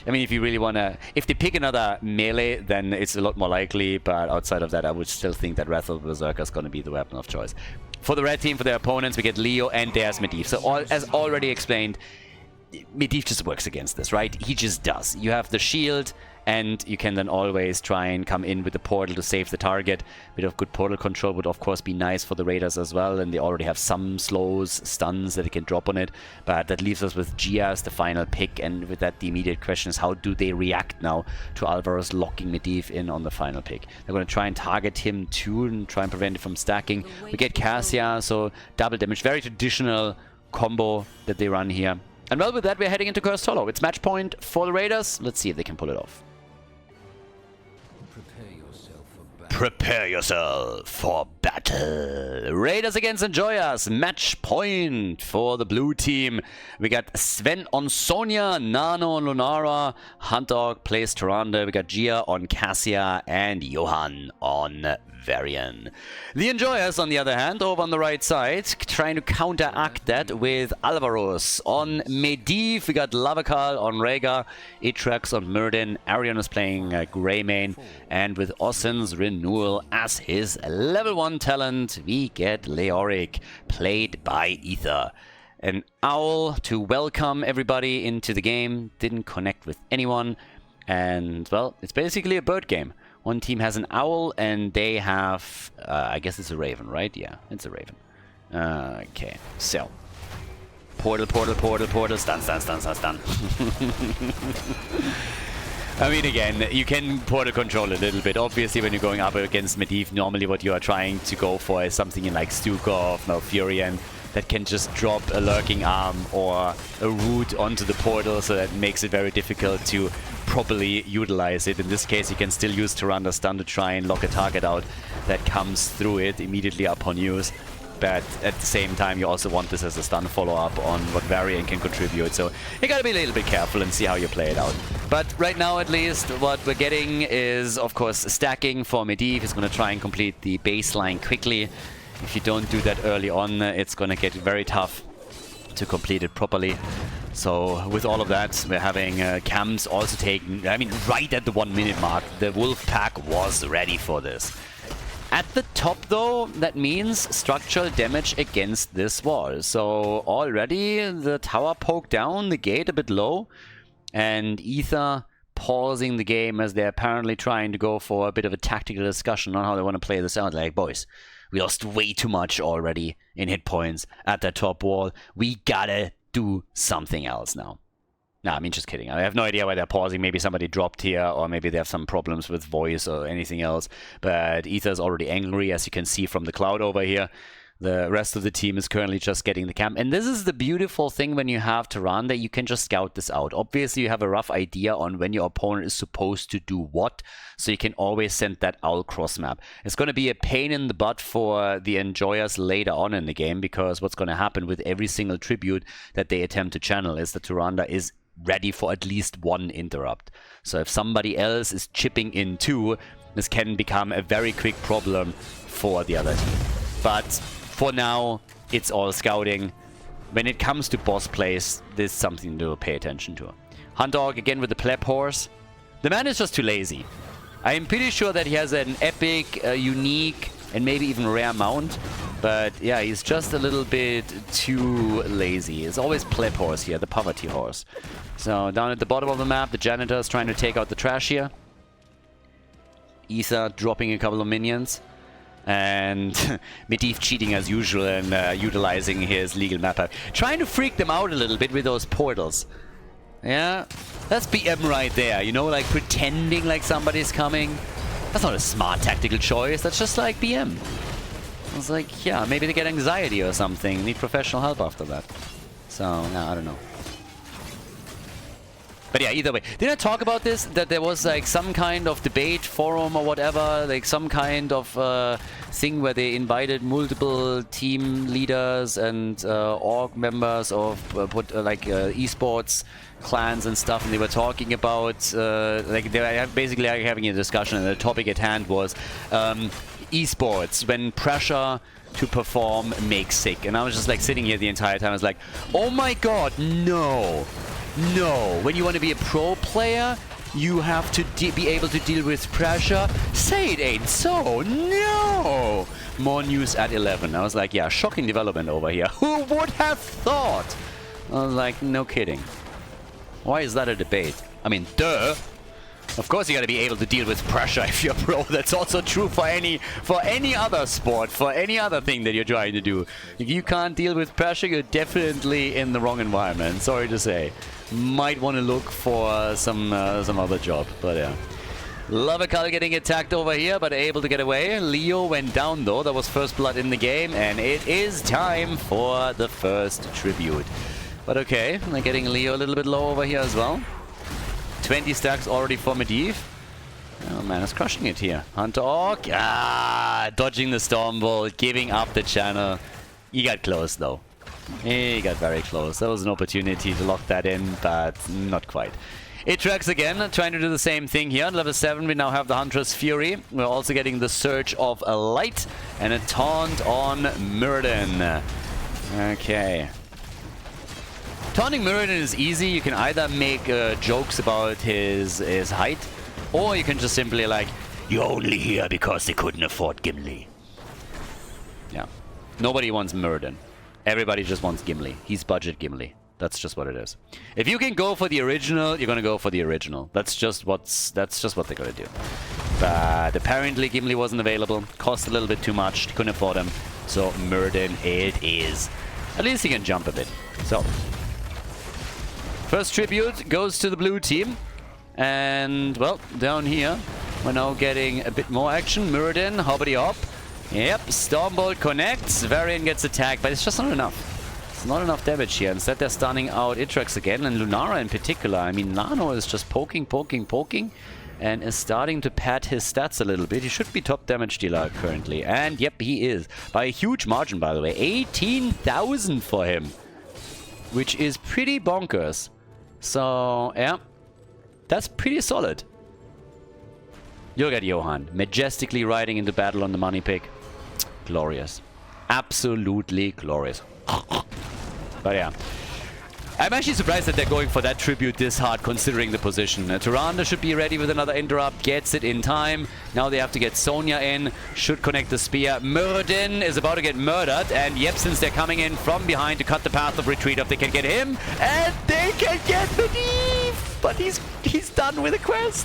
I mean, if you really want to... If they pick another melee, then it's a lot more likely. But outside of that, I would still think that Wrath of the Berserker is going to be the weapon of choice. For the red team, for their opponents, we get Leo and there's Medivh. So as already explained, Medivh just works against this, right? He just does. You have the shield, and you can then always try and come in with the portal to save the target. A bit of good portal control would of course be nice for the Raiders as well, and they already have some slows, stuns that they can drop on it. But that leaves us with Gia as the final pick, and with that the immediate question is how do they react now to Alvaros locking Medivh in on the final pick. They're going to try and target him too and try and prevent it from stacking. We get Cassia, so double damage. Very traditional combo that they run here. And well, with that, we're heading into Cursed Hollow. It's match point for the Raiders. Let's see if they can pull it off. Prepare yourself for battle. Raiders against Enjoyers. Match point for the blue team. We got Sven on Sonya, Nano on Lunara, Huntdog plays Tyrande. We got Gia on Cassia and Johan on Varian. The Enjoyers, on the other hand, over on the right side, trying to counteract that with Alvaros on Medivh. We got Lavakal on Rhaegar, Itrax on Muradin. Arion is playing Greymane, and with Ossin's renewal as his level 1 talent, we get Leoric, played by Aether. An owl to welcome everybody into the game. Didn't connect with anyone, and well, it's basically a bird game. One team has an owl, and they have, I guess it's a raven, right? Yeah, it's a raven. Okay, so. Portal, portal, portal, portal, stun, stun, stun, stun, stun. I mean, again, you can portal control a little bit. Obviously, when you're going up against Medivh, normally what you are trying to go for is something in like Stukov, Malfurion, that can just drop a lurking arm or a root onto the portal, so that makes it very difficult to properly utilize it. In this case, you can still use Tyrande Stun to try and lock a target out that comes through it immediately upon use. But at the same time, you also want this as a stun follow-up on what Varian can contribute. So you gotta be a little bit careful and see how you play it out. But right now, at least, what we're getting is, of course, stacking for Medivh. He's gonna try and complete the baseline quickly. If you don't do that early on, it's gonna get very tough to complete it properly. So with all of that, we're having camps also taken, I mean, right at the 1 minute mark. The Wolf Pack was ready for this. At the top, though, that means structural damage against this wall. So already the tower poked down, the gate a bit low, and Aether pausing the game as they're apparently trying to go for a bit of a tactical discussion on how they want to play this out. Like, boys, we lost way too much already in hit points at that top wall. We gotta do something else now. Nah, I mean, just kidding. I have no idea why they're pausing. Maybe somebody dropped here, or maybe they have some problems with voice or anything else. But Ether is already angry, as you can see from the cloud over here. The rest of the team is currently just getting the camp. And this is the beautiful thing when you have Tyrande, you can just scout this out. Obviously, you have a rough idea on when your opponent is supposed to do what, so you can always send that owl cross map. It's going to be a pain in the butt for the Enjoyers later on in the game, because what's going to happen with every single tribute that they attempt to channel is that Tyrande is ready for at least one interrupt. So if somebody else is chipping in too, this can become a very quick problem for the other team. But for now, it's all scouting. When it comes to boss plays, there's something to pay attention to. Khaldor again with the pleb horse. The man is just too lazy. I'm pretty sure that he has an epic, unique, and maybe even rare mount. But yeah, he's just a little bit too lazy. It's always pleb horse here, the poverty horse. So down at the bottom of the map, the janitor is trying to take out the trash here. Ether dropping a couple of minions. And Medivh cheating as usual and utilizing his legal mapper. Trying to freak them out a little bit with those portals. Yeah, that's BM right there, you know, like pretending like somebody's coming. That's not a smart tactical choice, that's just like BM. I was like, yeah, maybe they get anxiety or something, need professional help after that. So, yeah, I don't know. But yeah, either way. Did I talk about this? That there was like some kind of debate forum or whatever, like some kind of thing where they invited multiple team leaders and org members of esports clans and stuff, and they were talking about like they were basically having a discussion, and the topic at hand was esports when pressure to perform makes sick. And I was just like sitting here the entire time. I was like, oh my god, no. No, when you want to be a pro player, you have to be able to deal with pressure. Say it ain't so. No! More news at 11. I was like, yeah, shocking development over here. Who would have thought? I was like, no kidding. Why is that a debate? I mean, duh. Of course you gotta be able to deal with pressure if you're pro. That's also true for any other sport, for any other thing that you're trying to do. If you can't deal with pressure, you're definitely in the wrong environment. Sorry to say. Might want to look for some other job, but yeah. Lovercal getting attacked over here, but able to get away. Leo went down though. That was first blood in the game, and it is time for the first tribute. But okay, they're getting Leo a little bit low over here as well. 20 stacks already for Medivh. Oh man, it's crushing it here. Khaldor, dodging the Stormbolt, giving up the channel. He got close though. He got very close. There was an opportunity to lock that in, but not quite. Itrax again, trying to do the same thing here. At level 7, we now have the Huntress Fury. We're also getting the Surge of a Light and a Taunt on Muradin. Okay. Taunting Muradin is easy. You can either make jokes about his height, or you can just simply like, you're only here because they couldn't afford Gimli. Yeah. Nobody wants Muradin. Everybody just wants Gimli. He's budget Gimli. That's just what it is. If you can go for the original, you're gonna go for the original. That's just what they're gonna do. But apparently Gimli wasn't available. Cost a little bit too much. Couldn't afford him. So Muradin it is. At least he can jump a bit. So first tribute goes to the blue team. And, well, down here, we're now getting a bit more action. Muradin, hobbity hop. Yep, Stormbolt connects. Varian gets attacked, but it's just not enough. It's not enough damage here. Instead, they're stunning out Itrax again, and Lunara in particular. I mean, Nano is just poking, and is starting to pad his stats a little bit. He should be top damage dealer currently. And, yep, he is. By a huge margin, by the way. 18,000 for him. Which is pretty bonkers. So, yeah. That's pretty solid. Look at Johan, majestically riding into battle on the money pick. Glorious. Absolutely glorious. But yeah. I'm actually surprised that they're going for that tribute this hard, considering the position. Tyrande should be ready with another interrupt, gets it in time. Now they have to get Sonya in, should connect the spear. Muradin is about to get murdered, and yep, since they're coming in from behind to cut the path of retreat, if they can get him, and they can get Medivh! but he's done with the quest.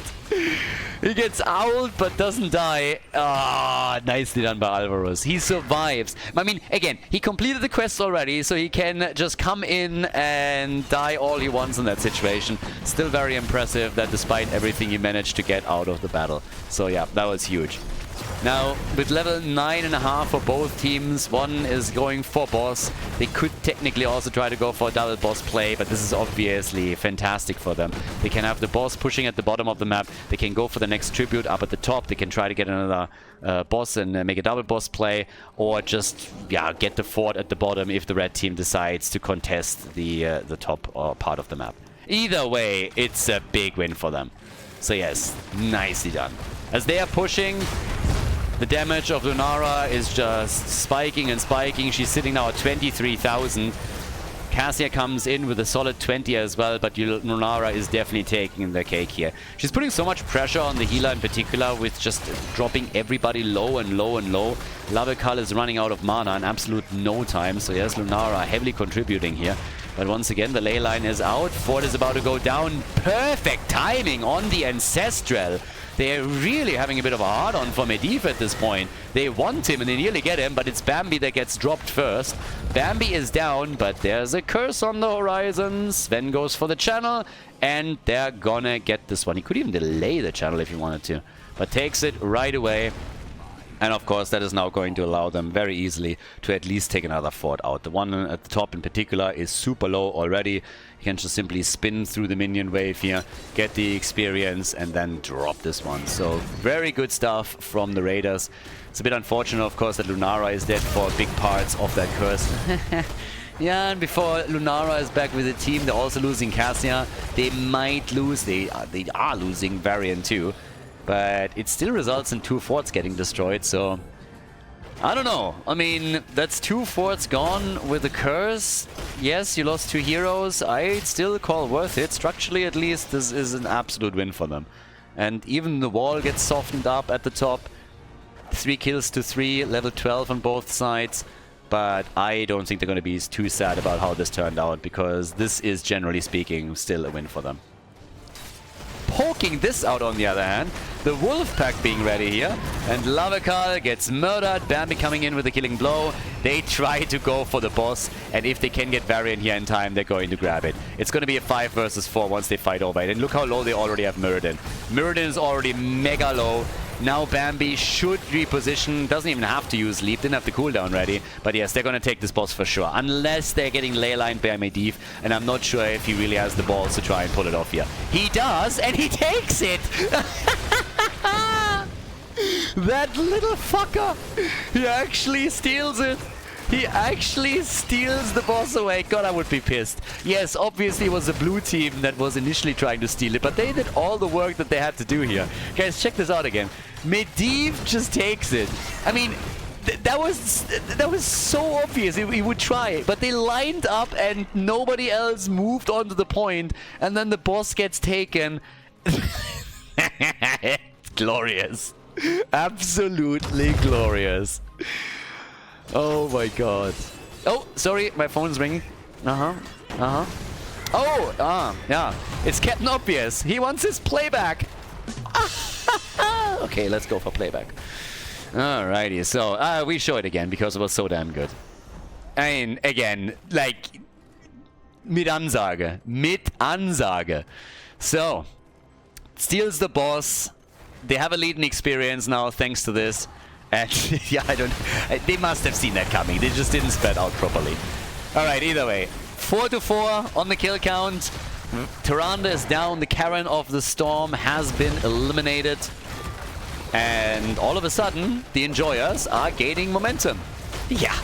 He gets owled, but doesn't die. Ah, nicely done by Alvarez. He survives. I mean, again, he completed the quest already, so he can just come in and die all he wants in that situation. Still very impressive that despite everything he managed to get out of the battle. So yeah, that was huge. Now, with level 9.5 for both teams, one is going for boss. They could technically also try to go for a double boss play, but this is obviously fantastic for them. They can have the boss pushing at the bottom of the map. They can go for the next tribute up at the top. They can try to get another boss and make a double boss play, or just, yeah, get the fort at the bottom if the red team decides to contest the top part of the map. Either way, it's a big win for them. So yes, nicely done. As they are pushing, the damage of Lunara is just spiking and spiking. She's sitting now at 23,000. Cassia comes in with a solid 20 as well, but Lunara is definitely taking the cake here. She's putting so much pressure on the healer in particular with just dropping everybody low and low and low. Lavekal is running out of mana in absolute no time, so yes, Lunara heavily contributing here. But once again, the ley line is out. Fort is about to go down. Perfect timing on the Ancestral. They're really having a bit of a hard-on for Medivh at this point. They want him and they nearly get him, but it's Bambi that gets dropped first. Bambi is down, but there's a curse on the horizon. Sven goes for the channel, and they're gonna get this one. He could even delay the channel if he wanted to, but takes it right away. And of course, that is now going to allow them very easily to at least take another fort out. The one at the top in particular is super low already. You can just simply spin through the minion wave here, get the experience, and then drop this one. So very good stuff from the Raiders. It's a bit unfortunate, of course, that Lunara is dead for big parts of that curse. Yeah, and before Lunara is back with the team, they're also losing Cassia. They might lose. They are losing Varian too. But it still results in 2 forts getting destroyed, so I don't know. I mean, that's 2 forts gone with the curse. Yes, you lost 2 heroes. I'd still call worth it. Structurally, at least, this is an absolute win for them. And even the wall gets softened up at the top. 3 kills to 3, level 12 on both sides. But I don't think they're going to be too sad about how this turned out, because this is, generally speaking, still a win for them. Poking this out on the other hand, the Wolf Pack being ready here, and Lavekal gets murdered, Bambi coming in with a killing blow. They try to go for the boss, and if they can get Varian here in time, they're going to grab it. It's going to be a 5 versus 4 once they fight over it, and look how low they already have Muradin. Muradin is already mega low. Now Bambi should reposition, doesn't even have to use Leap, didn't have the cooldown ready. But yes, they're going to take this boss for sure. Unless they're getting leylined by Medivh, and I'm not sure if he really has the balls to try and pull it off here. He does, and he takes it! That little fucker! He actually steals it! He actually steals the boss away. God, I would be pissed. Yes, obviously it was the blue team that was initially trying to steal it, but they did all the work that they had to do here. Guys, check this out again. Medivh just takes it. I mean, that was so obvious he would try, but they lined up and nobody else moved onto the point, and then the boss gets taken. It's glorious. Absolutely glorious. Oh my god. Oh, sorry, my phone's ringing. Oh, yeah. It's Captain Obvious. He wants his playback. Okay, let's go for playback. Alrighty, so we show it again because it was so damn good. I mean, again, like, mit Ansage. Mit Ansage. So, steals the boss. They have a lead in experience now thanks to this. And yeah, they must have seen that coming. They just didn't spread out properly. Alright, either way. 4-4 on the kill count. Tyrande is down. The Karen of the Storm has been eliminated. And all of a sudden, the Enjoyers are gaining momentum. Yeah,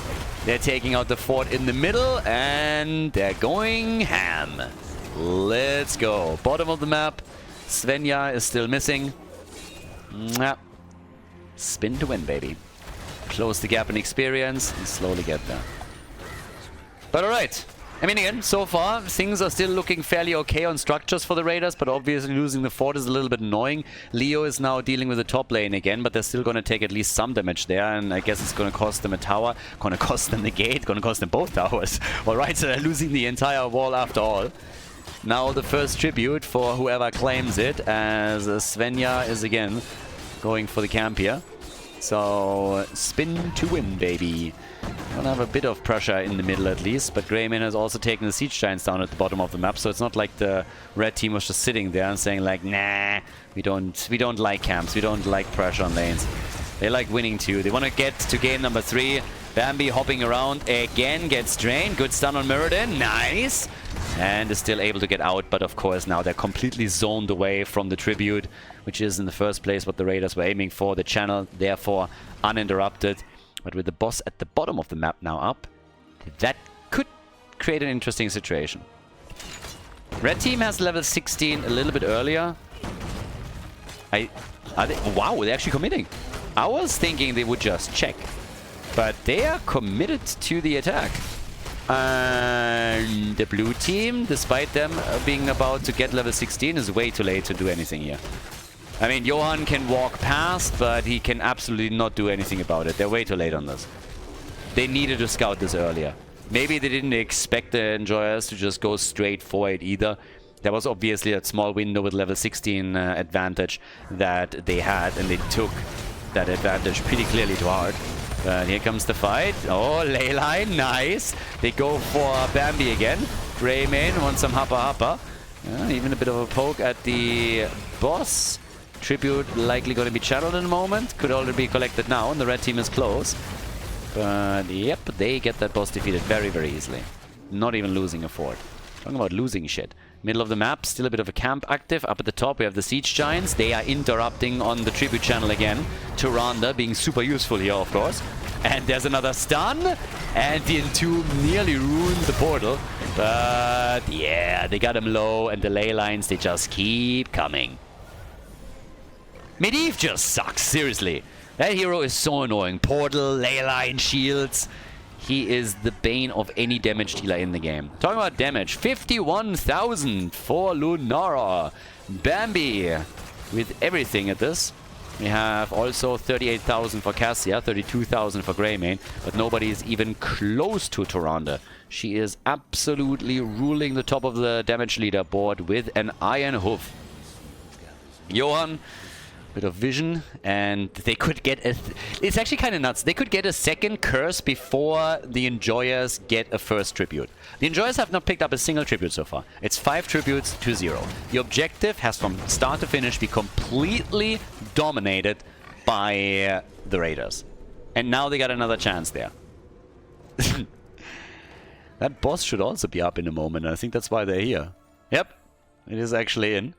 they're taking out the fort in the middle and they're going ham. Let's go. Bottom of the map. Svenja is still missing. Mwah. Spin to win, baby. Close the gap in experience and slowly get there. But alright. I mean, again, so far, things are still looking fairly okay on structures for the Raiders, but obviously losing the fort is a little bit annoying. Leo is now dealing with the top lane again, but they're still going to take at least some damage there, and I guess it's going to cost them a tower, going to cost them the gate, going to cost them both towers. Alright, so they're losing the entire wall after all. Now the first tribute for whoever claims it, as Svenja is again going for the camp here. So, spin to win, baby. Gonna have a bit of pressure in the middle at least, but Greymane has also taken the Siege Giants down at the bottom of the map, so it's not like the red team was just sitting there and saying like, nah, we don't like camps, we don't like pressure on lanes. They like winning too. They want to get to game number 3. Bambi hopping around again, gets drained. Good stun on Muradin, nice! And is still able to get out, but of course now they're completely zoned away from the tribute, which is in the first place what the Raiders were aiming for. The channel, therefore, uninterrupted. But with the boss at the bottom of the map now up, that could create an interesting situation. Red team has level 16 a little bit earlier. Wow, they're actually committing. I was thinking they would just check, but they are committed to the attack. And the blue team, despite them being about to get level 16, is way too late to do anything here. I mean, Johan can walk past, but he can absolutely not do anything about it. They're way too late on this. They needed to scout this earlier. Maybe they didn't expect the Enjoyers to just go straight for it either. There was obviously a small window with level 16 advantage that they had, and they took that advantage pretty clearly to heart. But here comes the fight. Oh, Leyline, nice. They go for Bambi again. Greymane wants some hopper. Even a bit of a poke at the boss. Tribute likely going to be channeled in a moment. Could already be collected now, and the red team is close. But yep, they get that boss defeated very, very easily. Not even losing a fort. Talking about losing shit. Middle of the map, still a bit of a camp active. Up at the top, we have the Siege Giants. They are interrupting on the tribute channel again. Tyrande being super useful here, of course. And there's another stun. And the Entomb nearly ruined the portal. But yeah, they got him low. And the ley lines, they just keep coming. Medivh just sucks, seriously. That hero is so annoying. Portal, ley line, shields. He is the bane of any damage dealer in the game. Talking about damage, 51,000 for Lunara. Bambi with everything at this. We have also 38,000 for Cassia, 32,000 for Greymane, but nobody is even close to Tyrande. She is absolutely ruling the top of the damage leaderboard with an iron hoof. Johan, bit of vision, and they could get a... It's actually kind of nuts. They could get a second curse before the Enjoyers get a first tribute. The Enjoyers have not picked up a single tribute so far. It's 5 tributes to 0. The objective has from start to finish be completely dominated by the Raiders. And now they got another chance there. That boss should also be up in a moment. I think that's why they're here. Yep, it is actually in.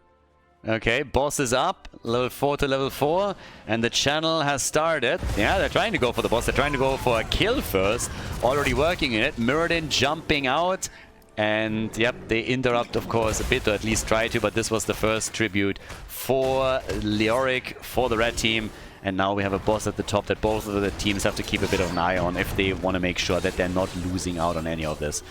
Okay, boss is up, level 4 to level 4, and the channel has started. Yeah, they're trying to go for the boss. They're trying to go for a kill first. Already working in it. Muradin jumping out. And, yep, they interrupt, of course, a bit, or at least try to, but this was the first tribute for Leoric, for the red team. And now we have a boss at the top that both of the teams have to keep a bit of an eye on if they want to make sure that they're not losing out on any of this.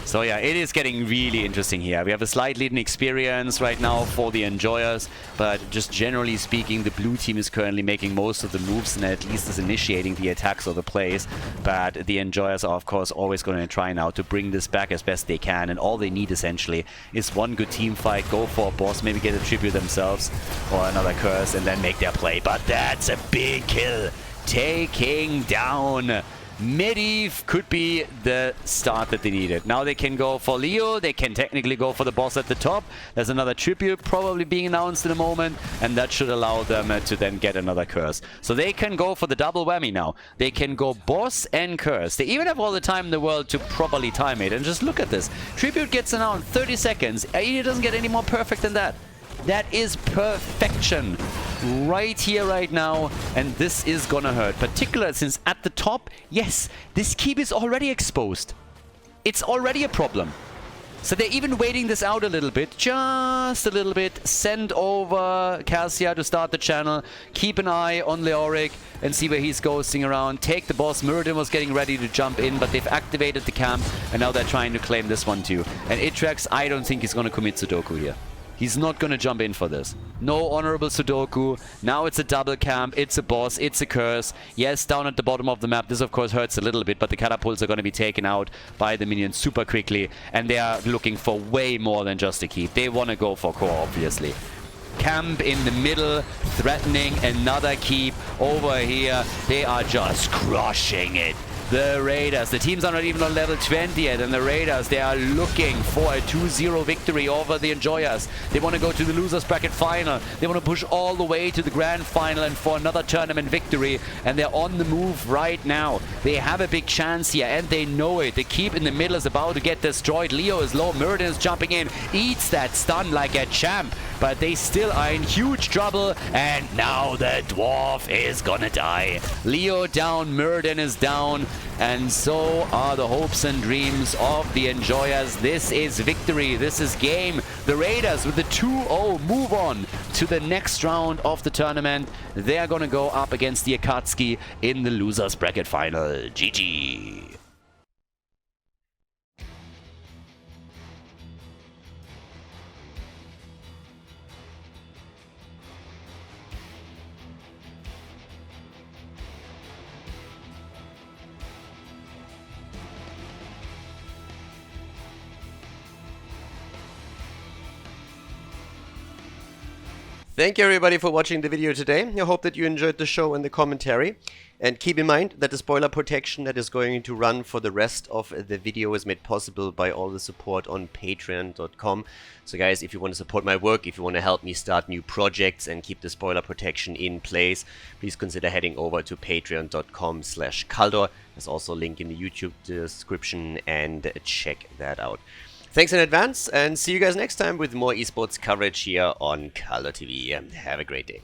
So yeah, it is getting really interesting here. We have a slight lead in experience right now for the Enjoyers, but just generally speaking, the blue team is currently making most of the moves and at least is initiating the attacks or the plays. But the Enjoyers are, of course, always going to try now to bring this back as best they can, and all they need essentially is one good team fight, go for a boss, maybe get a tribute themselves or another curse, and then make their play. But that's a big kill. Taking down Medivh could be the start that they needed. Now they can go for Leo. They can technically go for the boss at the top. There's another tribute probably being announced in a moment, and that should allow them to then get another curse. So they can go for the double whammy now. They can go boss and curse. They even have all the time in the world to properly time it. And just look at this. Tribute gets announced 30 seconds. It doesn't get any more perfect than that. That is perfection right here, right now, and this is gonna hurt. Particularly since at the top, yes, this keep is already exposed. It's already a problem. So they're even waiting this out a little bit, just a little bit. Send over Cassia to start the channel. Keep an eye on Leoric and see where he's ghosting around. Take the boss. Muradin was getting ready to jump in, but they've activated the camp, and now they're trying to claim this one too. And Itrax, I don't think he's gonna commit Sudoku here. He's not going to jump in for this. No honorable Sudoku. Now it's a double camp. It's a boss. It's a curse. Yes, down at the bottom of the map. This, of course, hurts a little bit, but the catapults are going to be taken out by the minions super quickly. And they are looking for way more than just a keep. They want to go for core, obviously. Camp in the middle, threatening another keep over here. They are just crushing it. The Raiders, the teams are not even on level 20 yet, and the Raiders, they are looking for a 2-0 victory over the Enjoyers. They want to go to the losers bracket final. They want to push all the way to the grand final and for another tournament victory, and they're on the move right now. They have a big chance here, and they know it. The keep in the middle is about to get destroyed. Leo is low, Murden is jumping in, eats that stun like a champ, but they still are in huge trouble, and now the dwarf is gonna die. Leo down, Murden is down, and so are the hopes and dreams of the Enjoyers. This is victory. This is game. The Raiders with the 2-0 move on to the next round of the tournament. They are going to go up against the Akatsuki in the losers bracket final. GG. Thank you everybody for watching the video today. I hope that you enjoyed the show and the commentary. And keep in mind that the spoiler protection that is going to run for the rest of the video is made possible by all the support on patreon.com. So guys, if you want to support my work, if you want to help me start new projects and keep the spoiler protection in place, please consider heading over to patreon.com/Khaldor. There's also a link in the YouTube description, and check that out. Thanks in advance, and see you guys next time with more esports coverage here on Khaldor TV. Have a great day.